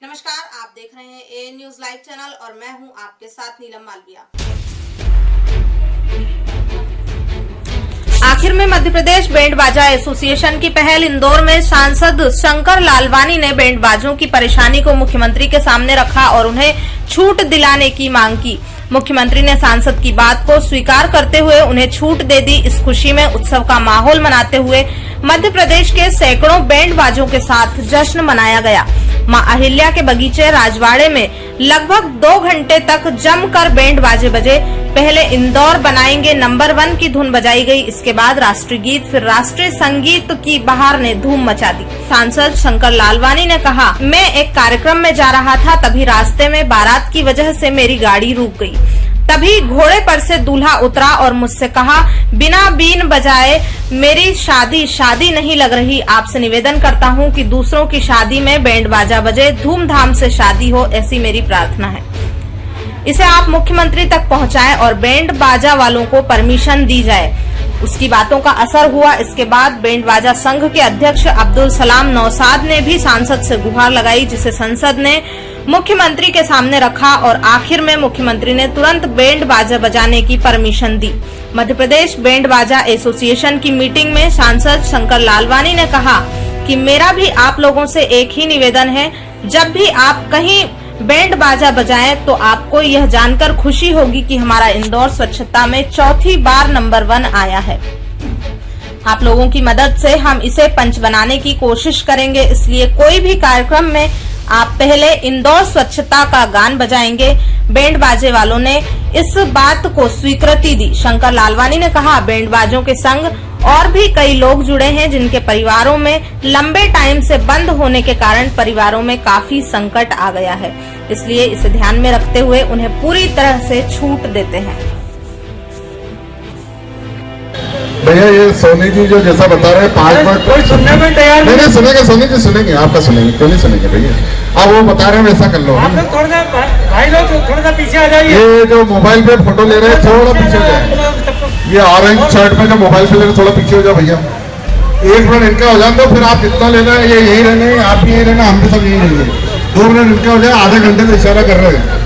नमस्कार, आप देख रहे हैं ए न्यूज लाइव चैनल और मैं हूं आपके साथ नीलम मालविया। आखिर में मध्य प्रदेश बैंड बाजा एसोसिएशन की पहल। इंदौर में सांसद शंकर लालवानी ने बैंड बाजों की परेशानी को मुख्यमंत्री के सामने रखा और उन्हें छूट दिलाने की मांग की। मुख्यमंत्री ने सांसद की बात को स्वीकार करते हुए उन्हें छूट दे दी। इस खुशी में उत्सव का माहौल मनाते हुए मध्य प्रदेश के सैकड़ों बैंड बाजों के साथ जश्न मनाया गया। मां अहिल्या के बगीचे राजवाड़े में लगभग 2 घंटे तक जमकर बैंड बाजे बजे। पहले इंदौर बनाएंगे नंबर 1 की धुन बजाई गई। इसके बाद राष्ट्रीय गीत, फिर राष्ट्रीय संगीत की बहार ने धूम मचा दी। सांसद शंकर लालवानी ने कहा, मैं एक कार्यक्रम में जा रहा था, तभी रास्ते में बारात की वजह से मेरी गाड़ी रुक गई। तभी घोड़े पर से दूल्हा उतरा और मुझसे कहा, बिना बीन बजाए मेरी शादी नहीं लग रही। आपसे निवेदन करता हूं कि दूसरों की शादी में बैंड बाजा बजे, धूमधाम से शादी हो, ऐसी मेरी प्रार्थना है। इसे आप मुख्यमंत्री तक पहुंचाएं और बैंड बाजा वालों को परमिशन दी जाए। उसकी बातों का असर हुआ। इसके बाद बैंड बाजा संघ के अध्यक्ष अब्दुल सलाम नौसाद ने भी सांसद से गुहार लगाई, जिसे संसद ने मुख्यमंत्री के सामने रखा और आखिर में मुख्यमंत्री ने तुरंत बैंड बाजा बजाने की परमिशन दी। मध्य प्रदेश बैंड बाजा एसोसिएशन की मीटिंग में सांसद शंकर लालवानी ने कहा कि मेरा भी आप लोगों से एक ही निवेदन है, जब भी आप कहीं बैंड बाजा बजाएं तो आपको यह जानकर खुशी होगी कि हमारा इंदौर स्वच्छता में चौथी बार नंबर 1 आया है। आप लोगों की मदद से हम इसे पंच बनाने की कोशिश करेंगे, इसलिए कोई भी कार्यक्रम में आप पहले इंदौर स्वच्छता का गान बजाएंगे। बैंड बाजे वालों ने इस बात को स्वीकृति दी। शंकर लालवानी ने कहा, बैंड बाजों के संग और भी कई लोग जुड़े हैं, जिनके परिवारों में लंबे टाइम से बंद होने के कारण परिवारों में काफी संकट आ गया है, इसलिए इसे ध्यान में रखते हुए उन्हें पूरी तरह से छूट देते हैं। भैया ये सोनी जी जो जैसा बता रहे हैं 5 बार कोई सुनने में तैयार नहीं। सुनेंगे सोनी जी, सुनेंगे, आपका सुनेंगे, क्यों नहीं सुनेंगे भैया। आप वो बता रहे हैं वैसा कर लो। आप लोग थोड़ा सा भाई लोग थोड़ा सा पीछे आ जाइए। ये जो मोबाइल पे फोटो ले रहे हैं थोड़ा पीछे हो जाए। ये ऑरेंज शर्ट में जो मोबाइल पे ले रहे थोड़ा पीछे हो जाओ भैया। 1 मिनट इनका हो जाए तो फिर आप जितना लेना है ये यही रहने, आप भी यही रहना, हम भी सब यही रहेंगे। 2 मिनट इनका हो जाए, आधे घंटे से इशारा कर रहे हैं।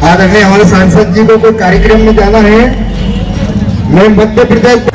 आदरणीय हमारे सांसद जी को कोई कार्यक्रम में जाना है। मैं मध्य प्रदेश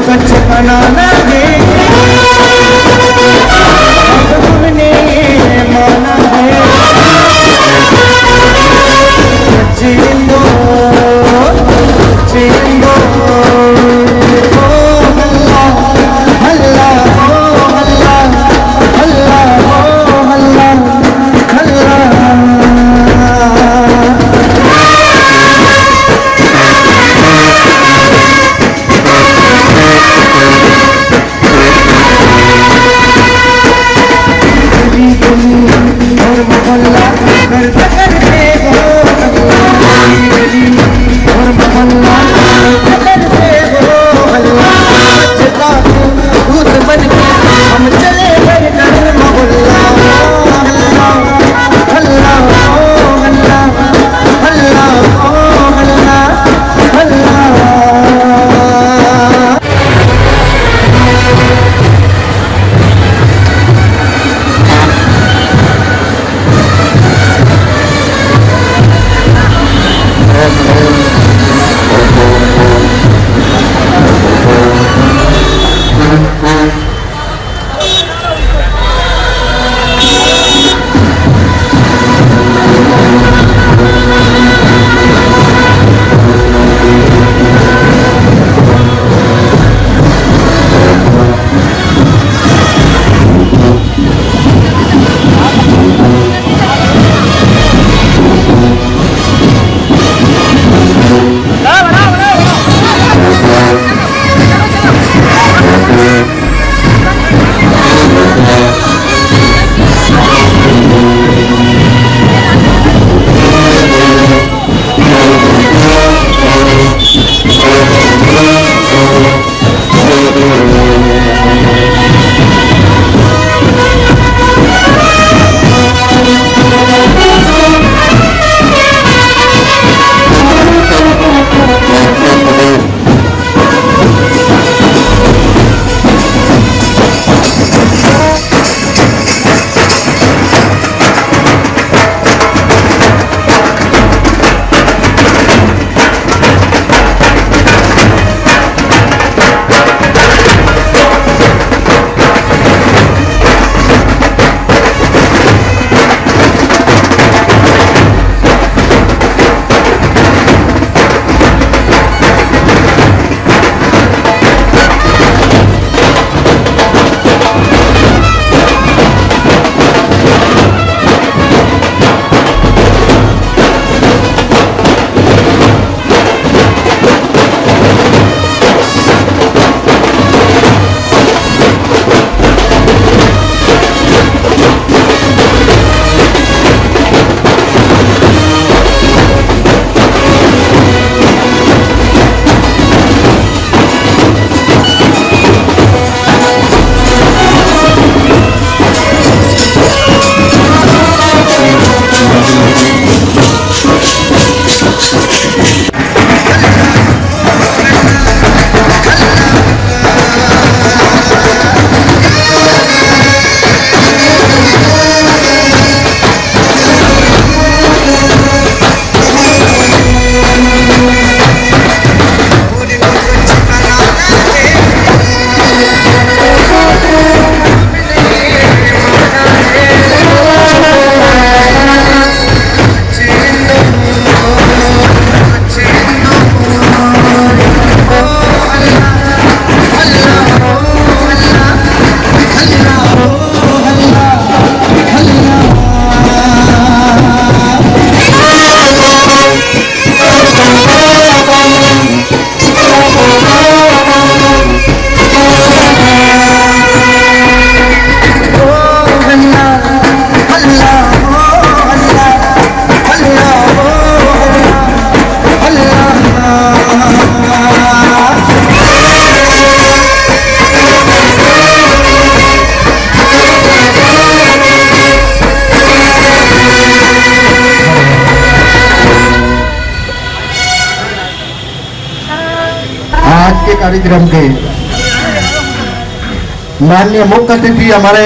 सच बनाना है अब हमने माना है सचिंदो सचिंदो हल्ला हल्ला हल्ला हल्ला हल्ला हल्ला और मोहल्ला करते करते हो गली और मोहल्ला करते हो हल्ला बचता दूध बन के हम चले गए घर मोहल्ला हल्ला हल्ला हल्ला हल्ला हल्ला हल्ला कार्यक्रम के माननीय मुख्य अतिथि हमारे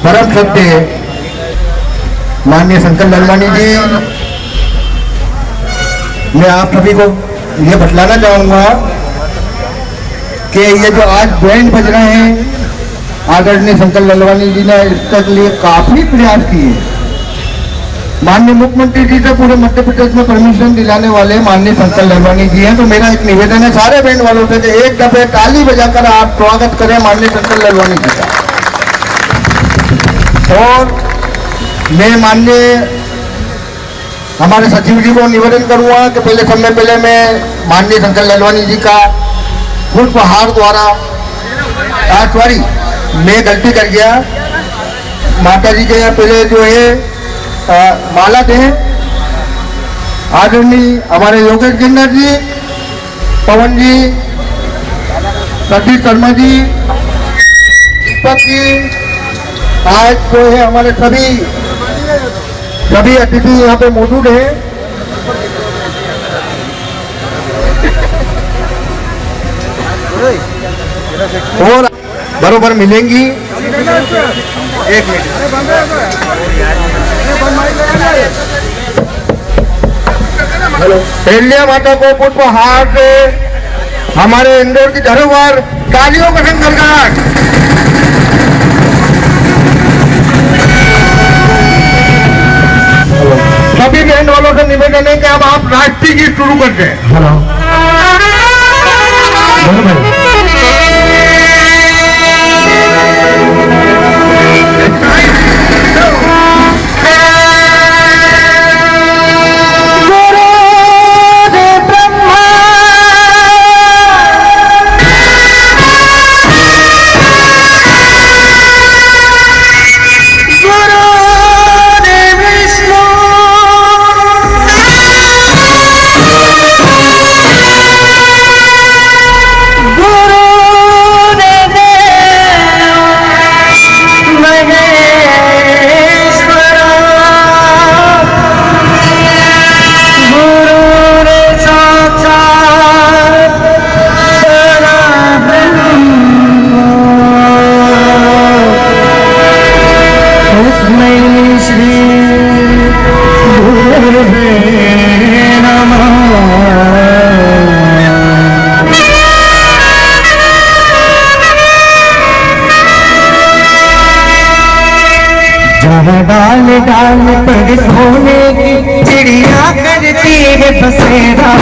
परम श्रद्धेय माननीय शंकर लालवानी जी, मैं आप सभी को ये बतलाना चाहूंगा कि ये जो आज बैंड बज रहे हैं, आदरणीय शंकर लालवानी जी ने इसके लिए काफी प्रयास किए। माननीय मुख्यमंत्री जी से पूरे मध्य प्रदेश में परमिशन दिलाने वाले माननीय शंकर लालवानी जी हैं। तो मेरा एक निवेदन है सारे बैंड वालों से कि एक दफे ताली बजाकर आप स्वागत करें माननीय शंकर लालवानी जी का। और मैं माननीय हमारे सचिव जी को निवेदन करूंगा कि पहले समय पहले मैं माननीय शंकर लालवानी जी का पुष्पहार द्वारा सॉरी मैं गलती कर गया, माता जी के पहले जो है माला दें। आदरणीय हमारे योगेश गिन्नर जी, पवन जी, सतीश शर्मा जी, दीपक जी, आज जो है हमारे सभी अतिथि यहाँ पे मौजूद हैं। और बरोबर मिलेंगी। एक मिनट, हेल्या माता को पुष्पहार से हमारे इंदौर की धरोहर तालियों का संगलगाट। सभी बैंड वालों से निवेदन है कि अब आप राष्ट्रीय गीत शुरू कर दें। डाल डाल पर सोने की चिड़िया करती है बसेरा,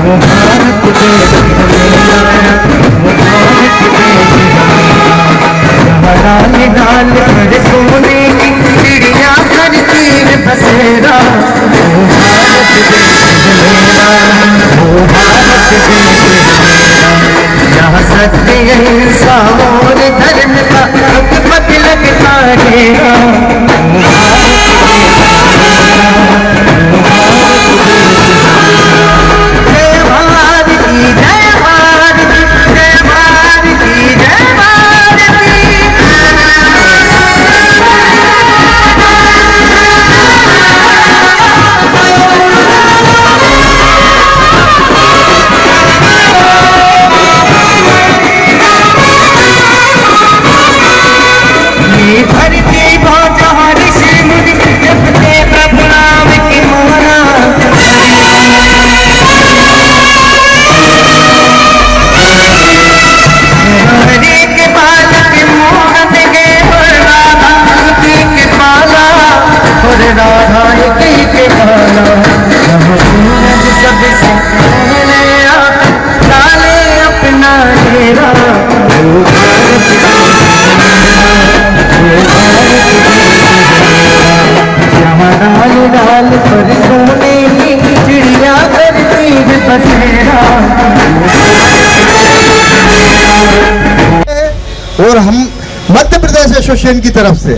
वो भारत देश मेरा, वो भारत देश मेरा। डाल डाल पर सोने की चिड़िया करती है बसेरा, वो भारत देश मेरा, वो भारत देश मेरा। यहाँ सत्य अहिंसा और धर्म का मत लगता है। और हम मध्य प्रदेश एसोसिएशन की तरफ से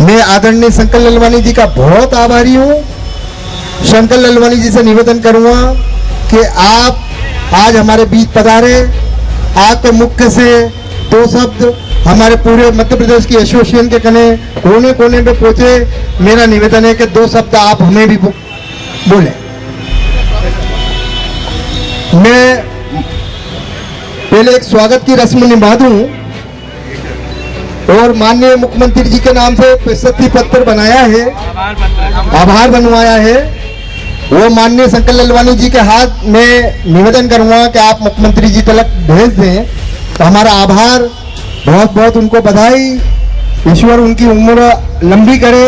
मैं आदरणीय शंकर लालवानी जी का बहुत आभारी हूँ। शंकर लालवानी जी से निवेदन करूंगा कि आप आज हमारे बीच पधारे, आपके मुख्य से दो शब्द हमारे पूरे मध्य प्रदेश की एसोसिएशन के कोने कोने पे पहुंचे। मेरा निवेदन है कि दो शब्द आप हमें भी बोले। मैं पहले एक स्वागत की रस्म निभा दूं और माननीय मुख्यमंत्री जी के नाम से प्रशस्ति पत्र बनाया है, आभार बनवाया है। वो माननीय शंकर ललवानी जी के हाथ में निवेदन करूंगा कि आप मुख्यमंत्री जी तक भेज दें, तो हमारा आभार, बहुत बहुत उनको बधाई। ईश्वर उनकी उम्र लंबी करे,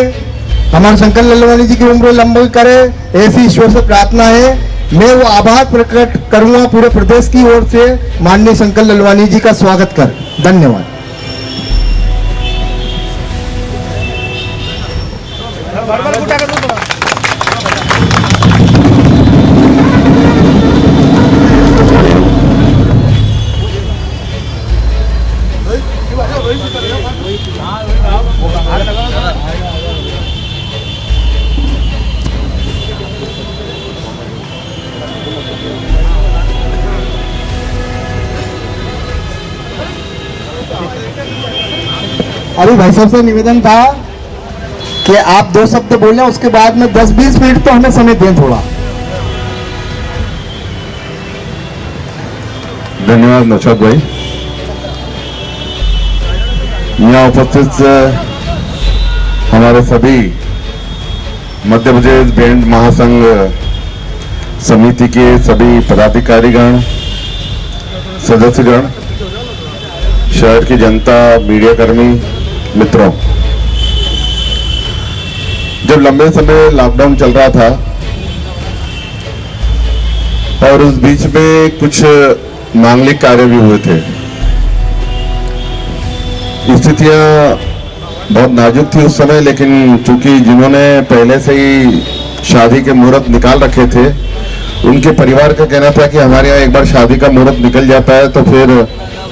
हमारे शंकर ललवानी जी की उम्र लंबी करे, ऐसी ईश्वर से प्रार्थना है। मैं वो आभार प्रकट करूंगा पूरे प्रदेश की ओर से माननीय शंकर ललवानी जी का स्वागत कर। धन्यवाद। अभी भाई साहब से निवेदन था कि आप 2 शब्द बोलें, उसके बाद में 10-20 मिनट तो हमें समय दें थोड़ा। धन्यवाद नौशाद भाई। यहाँ उपस्थित हमारे सभी मध्य प्रदेश बैंड महासंघ समिति के सभी पदाधिकारीगण, सदस्यगण, शहर की जनता, मीडिया कर्मी मित्रों, जब लंबे समय लॉकडाउन चल रहा था और उस बीच में कुछ मांगलिक कार्य भी हुए थे, स्थितियां बहुत नाजुक थी उस समय, लेकिन चूंकि जिन्होंने पहले से ही शादी के मुहूर्त निकाल रखे थे, उनके परिवार का कहना था कि हमारे यहाँ एक बार शादी का मुहूर्त निकल जाता है तो फिर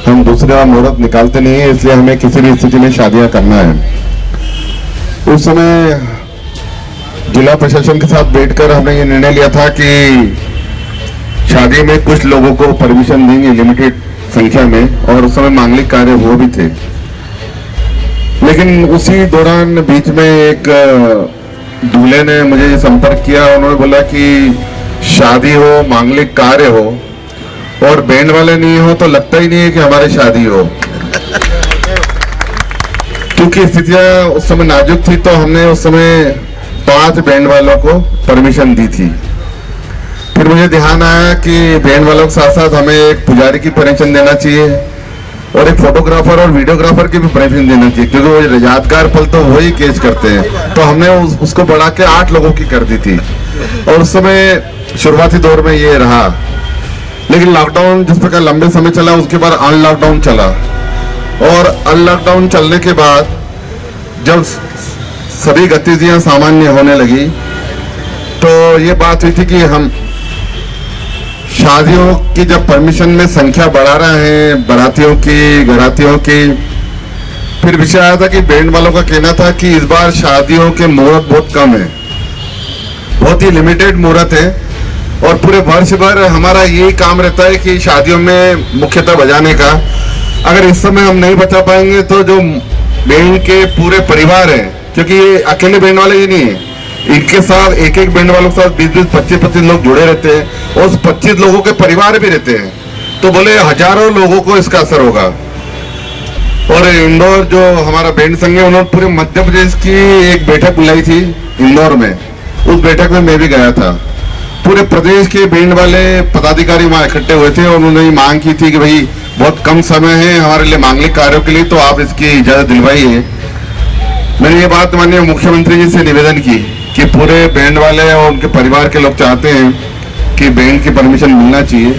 हम दूसरा मुहूर्त निकालते नहीं है, इसलिए हमें किसी भी स्थिति में शादियां करना है। उस समय जिला प्रशासन के साथ बैठकर हमने ये निर्णय लिया था कि शादी में कुछ लोगों को परमिशन देंगे लिमिटेड संख्या में, और उस समय मांगलिक कार्य वो भी थे। लेकिन उसी दौरान बीच में एक दूल्हे ने मुझे संपर्क किया, उन्होंने बोला कि शादी हो, मांगलिक कार्य हो और बैंड वाले नहीं हो तो लगता ही नहीं है कि हमारी शादी हो। क्योंकि स्थितियां उस समय नाजुक थी, तो हमने उस समय 5 बैंड वालों को परमिशन दी थी। फिर मुझे ध्यान आया कि बैंड वालों के साथ साथ हमें एक पुजारी की परमिशन देना चाहिए और एक फोटोग्राफर और वीडियोग्राफर की भी परमिशन देना चाहिए, क्योंकि वो यादगार पल तो वही कैच करते हैं। तो हमने उसको बढ़ा के 8 लोगों की कर दी थी, और उस समय शुरुआती दौर में ये रहा। लेकिन लॉकडाउन जिस प्रकार लंबे समय चला, उसके बाद अनलॉकडाउन चला, और अनलॉकडाउन चलने के बाद जब सभी गतिविधियां सामान्य होने लगी, तो ये बात हुई थी कि हम शादियों की जब परमिशन में संख्या बढ़ा रहे हैं, बारातियों की, घरातियों की, फिर विषय आया था कि बैंड वालों का कहना था कि इस बार शादियों के मुहूर्त बहुत कम है, बहुत ही लिमिटेड मुहूर्त है, और पूरे वर्ष भर हमारा यही काम रहता है कि शादियों में मुख्यतः बजाने का। अगर इस समय हम नहीं बचा पाएंगे तो जो बैंड के पूरे परिवार है, क्योंकि ये अकेले बैंड वाले ही नहीं है, इनके साथ एक एक बैंड वालों के साथ 20-20, 25-25 लोग जुड़े रहते हैं, और उस 25 लोगों के परिवार भी रहते हैं, तो बोले हजारों लोगों को इसका असर होगा। और इंदौर जो हमारा बैंड संघ है, उन्होंने पूरे मध्य प्रदेश की एक बैठक बुलाई थी इंदौर में, उस बैठक में मैं भी गया था। पूरे प्रदेश के बैंड वाले पदाधिकारी वहां इकट्ठे हुए थे, और उन्होंने मांग की थी कि भाई बहुत कम समय है हमारे लिए मांगलिक कार्यों के लिए, तो आप इसकी इजाजत दिलवाइए। मैंने ये बात माननीय मुख्यमंत्री जी से निवेदन की कि पूरे बैंड वाले और उनके परिवार के लोग चाहते हैं कि बैंड की परमिशन मिलना चाहिए,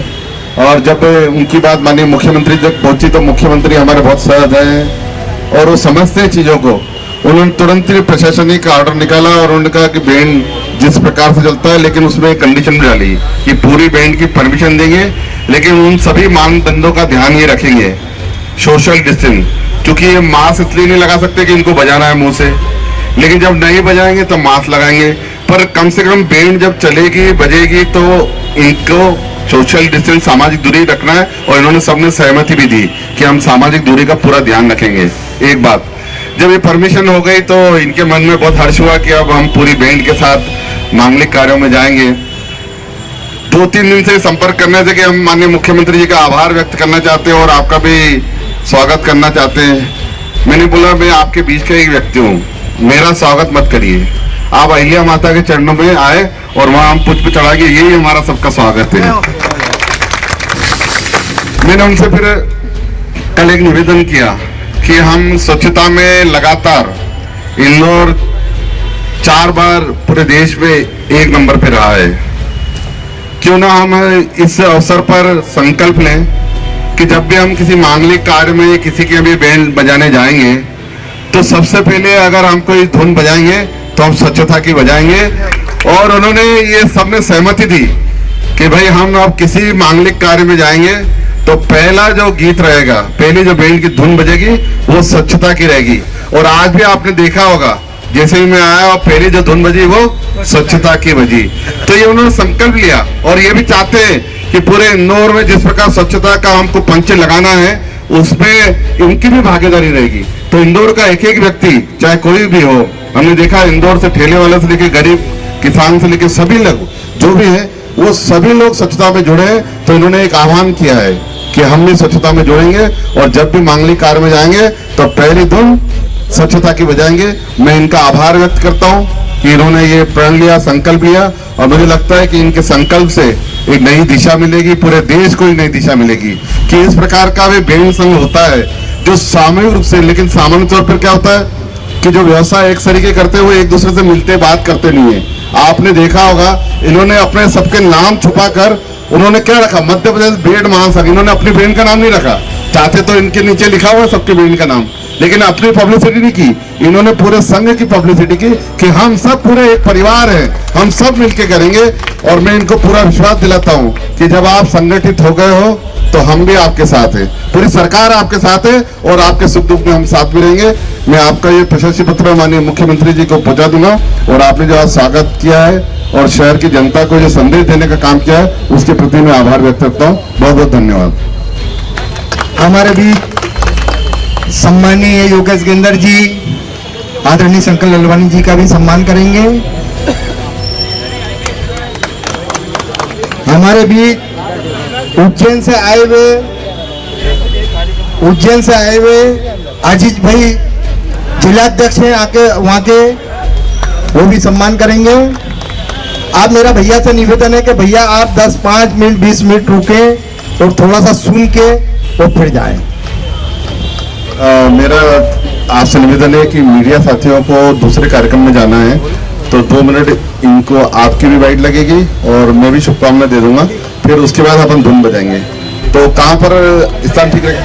और जब उनकी बात माननीय मुख्यमंत्री तक पहुंची तो मुख्यमंत्री हमारे बहुत सहज हैं और वो समझते हैं चीजों को। उन्होंने तुरंत ही प्रशासनिक ऑर्डर निकाला और उन्होंने कहा कि बैंड जिस प्रकार से चलता है, लेकिन उसमें कंडीशन भी डाली कि पूरी बैंड की परमिशन देंगे, लेकिन उन सभी मानदंडों का ध्यान ये रखेंगे, सोशल डिस्टेंस, क्योंकि ये मास्क इसलिए नहीं लगा सकते कि इनको बजाना है मुंह से, लेकिन जब नहीं बजाएंगे तो मास्क लगाएंगे। पर कम से कम बैंड जब चलेगी, बजेगी, तो इनको सोशल डिस्टेंस, सामाजिक दूरी रखना है, और इन्होंने सबने सहमति भी दी कि हम सामाजिक दूरी का पूरा ध्यान रखेंगे। एक बात, जब ये परमिशन हो गई तो इनके मन में बहुत हर्ष हुआ कि अब हम पूरी बैंड के साथ मांगलिक कार्यों में जाएंगे। 2-3 दिन से संपर्क करने से कि हम माननीय मुख्यमंत्री जी का आभार व्यक्त करना चाहते हैं और आपका भी स्वागत करना चाहते हैं। मैंने बोला मैं आपके बीच का एक व्यक्ति हूँ, मेरा स्वागत मत करिए, आप अहिल्या माता के चरणों में आए और वहां हम पुष्प चढ़ा के यही हमारा सबका स्वागत है। मैंने उनसे फिर कल एक निवेदन किया कि हम स्वच्छता में लगातार इंदौर 4 बार पूरे देश में 1 नंबर पे रहा है, क्यों ना हम इस अवसर पर संकल्प लें कि जब भी हम किसी मांगलिक कार्य में किसी के भी बैंड बजाने जाएंगे तो सबसे पहले अगर हम कोई धुन बजाएंगे तो हम स्वच्छता की बजाएंगे। और उन्होंने ये सबने सहमति दी कि भाई हम अब किसी मांगलिक कार्य में जाएंगे तो पहला जो गीत रहेगा, पहली जो बैंड की धुन बजेगी वो स्वच्छता की रहेगी। और आज भी आपने देखा होगा जैसे ही मैं आया और पहली जो धुन बजी वो स्वच्छता की बजी। तो ये उन्होंने संकल्प लिया और ये भी चाहते हैं कि पूरे इंदौर में जिस प्रकार स्वच्छता का हमको पंच लगाना है उसमें इनकी भी भागीदारी रहेगी। तो इंदौर का एक एक व्यक्ति चाहे कोई भी हो, हमने देखा इंदौर से ठेले वाले से लेकर गरीब किसान से लेकर सभी लोग जो भी है वो सभी लोग स्वच्छता में जुड़े हैं। तो इन्होंने एक आह्वान किया है कि हम भी स्वच्छता में जुड़ेंगे और जब भी मांगलिक कार्य में जाएंगे तो पहली धुन स्वच्छता की बजाएंगे। मैं इनका आभार व्यक्त करता हूं कि इन्होंने ये प्रण लिया, संकल्प लिया और मुझे लगता है कि इनके संकल्प से एक नई दिशा मिलेगी, पूरे देश को एक नई दिशा मिलेगी। कि इस प्रकार का भी बैंड संघ होता है जो सामूहिक रूप से, लेकिन सामान्य तौर पर क्या होता है कि जो व्यवसाय एक तरीके करते हुए एक दूसरे से मिलते बात करते नहीं है। आपने देखा होगा इन्होंने अपने सबके नाम छुपा कर उन्होंने क्या रखा, मध्य प्रदेश बैंड महासंघ, इन्होंने अपनी बैंड का नाम नहीं रखा, चाहते तो इनके नीचे लिखा हुआ सबके बैंड का नाम, लेकिन अपनी पब्लिसिटी नहीं की, इन्होंने पूरे संघ की पब्लिसिटी की कि हम सब पूरे एक परिवार हैं, हम सब मिलके करेंगे। और मैं इनको पूरा विश्वास दिलाता हूं कि जब आप संगठित हो गए हो तो हम भी आपके साथ हैं, पूरी सरकार आपके साथ है और आपके सुख दुख में हम साथ में रहेंगे। मैं आपका ये प्रशस्ति पत्र माननीय मुख्यमंत्री जी को पहुंचा दूंगा और आपने जो आज स्वागत किया है और शहर की जनता को जो संदेश देने का काम किया है उसके प्रति मैं आभार व्यक्त करता हूँ। बहुत बहुत धन्यवाद। हमारे बीच सम्मानीय योगेश गेंदर जी, आदरणीय शंकर ललवानी जी का भी सम्मान करेंगे। हमारे बीच उज्जैन से आए हुए आजीज भाई जिलाध्यक्ष हैं, आके वहां के वो भी सम्मान करेंगे। आप मेरा भैया से निवेदन है कि भैया आप 5 मिनट 20 मिनट रुके और थोड़ा सा सुन के और फिर जाएं। मेरा आपसे निवेदन है कि मीडिया साथियों को दूसरे कार्यक्रम में जाना है तो 2 मिनट इनको आपकी भी वाइट लगेगी और मैं भी शुभकामना दे दूंगा, फिर उसके बाद अपन धुन बजाएंगे। तो कहाँ पर स्थान ठीक रहेगा?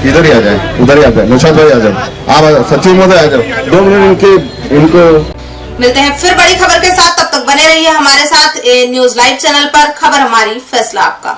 इधर ही आ जाए, उधर ही आ जाए, नौशाद भाई आ जाओ, आप सचिव महोदय आ जाओ, 2 मिनट इनको मिलते हैं फिर बड़ी खबर के साथ, तब तक बने रहिए हमारे साथ न्यूज लाइव चैनल पर। खबर हमारी, फैसला आपका।